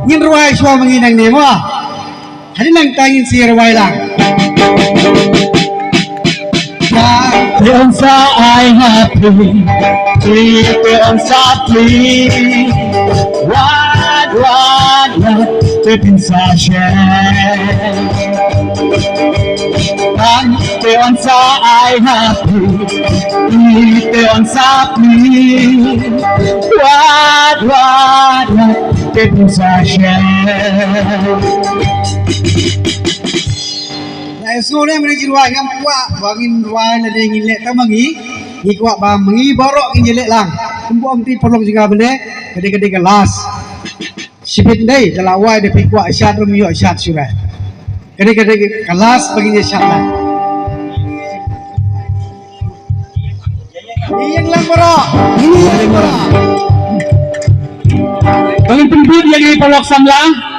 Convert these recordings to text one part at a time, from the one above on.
Ngin ruway siya manginang ni mo. Ano lang tangin si ruway lang. Yon sa I happy, yon sa please. What, tipin sa share. Yon sa I happy, yon sa please. What, tipin sa share. Sore mereka ruway ngam kuat bangin ruway ada yang ngilek tak mangi kuat bang mangi borok ngilek lang kumpuang ti perlu juga benda gede-gede kelas sipit dai kalau awai de kuat syad rumio syad surah gede-gede kelas baginya syad lah yang lang borok Bangin pendud yang di polok samlang.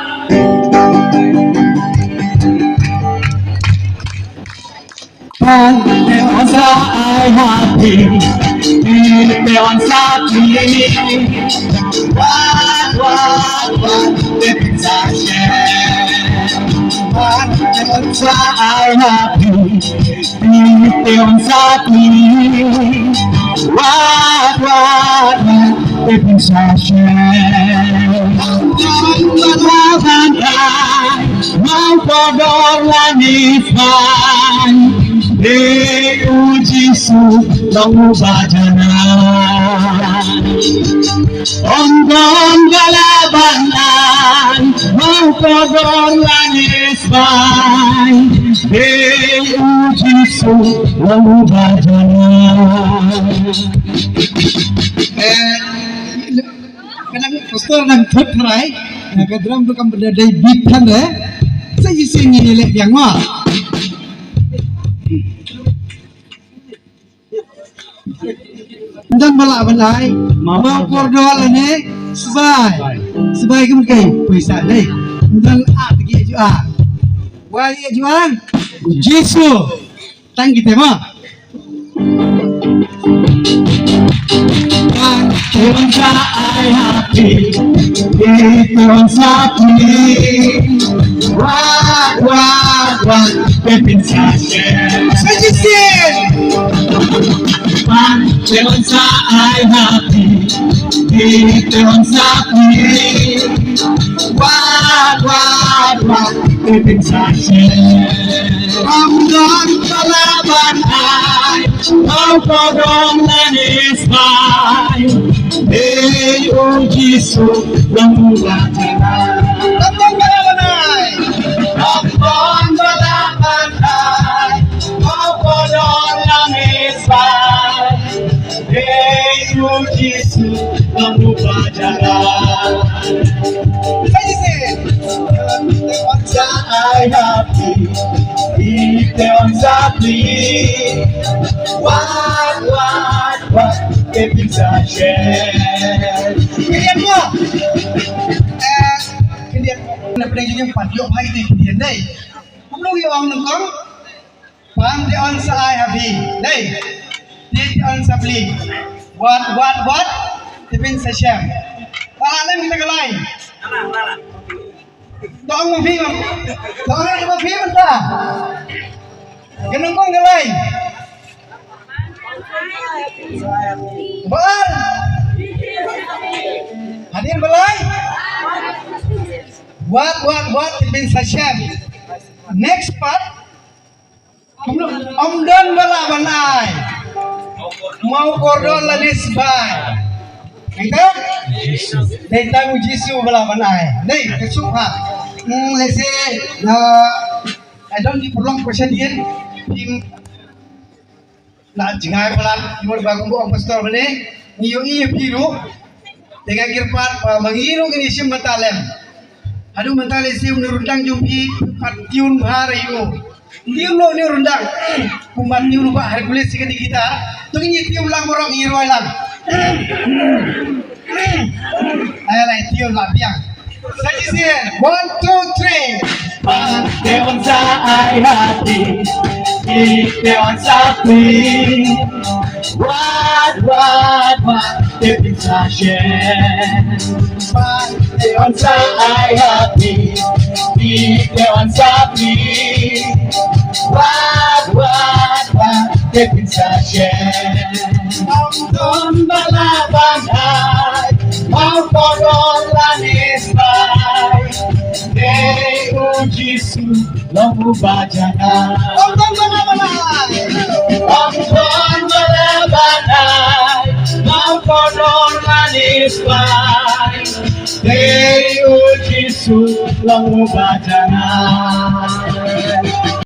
Yon sa I happy, yon sa please. What, tipin sa share. Yon sa I happy, yon sa please. What, tipin sa share. Mau kodor langit fine. Ujisu lalu bajanan Onggon galabanan Mau kodor langis bay Ujisu lalu bajanan kadang pastor nang thut rai kadang tu kan berdaya bitan saya isi ngilek yang mah dan balak balai mau kordol ni sebai ke mungkin bisa deh dan pergi jual wali jual Yesus tang kita mah Yon sa I happy, yon sa please. What, tipin sa share. Yon sa I happy, yon sa please. What, tipin sa share. Onggon kalaban ay, mau kodong lanis bay. Ujisu lalu bajanan. Tonton balaban ay, Mau kodong lanis bay. Ujisu lalu bajanan. Yon sa I happy, yon sa please. What, tipin sa share. kalian mo kalian na pedang yung padyo hai ni kalian dai belum yang nengkong bang de on sa ai habi dai de on sa bli what tipin sa share pahala kita kelai dong mo phi dong mo phi mata kenengkong kelai Bal hadir balai what tipin sa share next part om don balaban ay mau kordon lanis bay kita data mujisu balaban ay nei kesuha let's say I don't give long question here nak jangan pelan timur bagong buang pastor bene niyo iya biru dengan kirpat mengiru kini sim mentalem aduh mentale sim nurundang jumpi patiun bahare yo tium lo ni rundang kumat tium ba Hercules sikit kita tu ni tium lang borok iroi lang ay tium la piang Sajisian 1 2 3 Pagdewan sa ay hati, itewan sa pli. What, tipin sa shen. Pagdewan sa ay hati, itewan sa pli. What, tipin sa shen. Ang doon balaban ay, ang koron lanis ay, Deo Jisu lamu bajana. Ang doon balaban ay, ang koron lanis ay, Deo Jisu lamu bajana.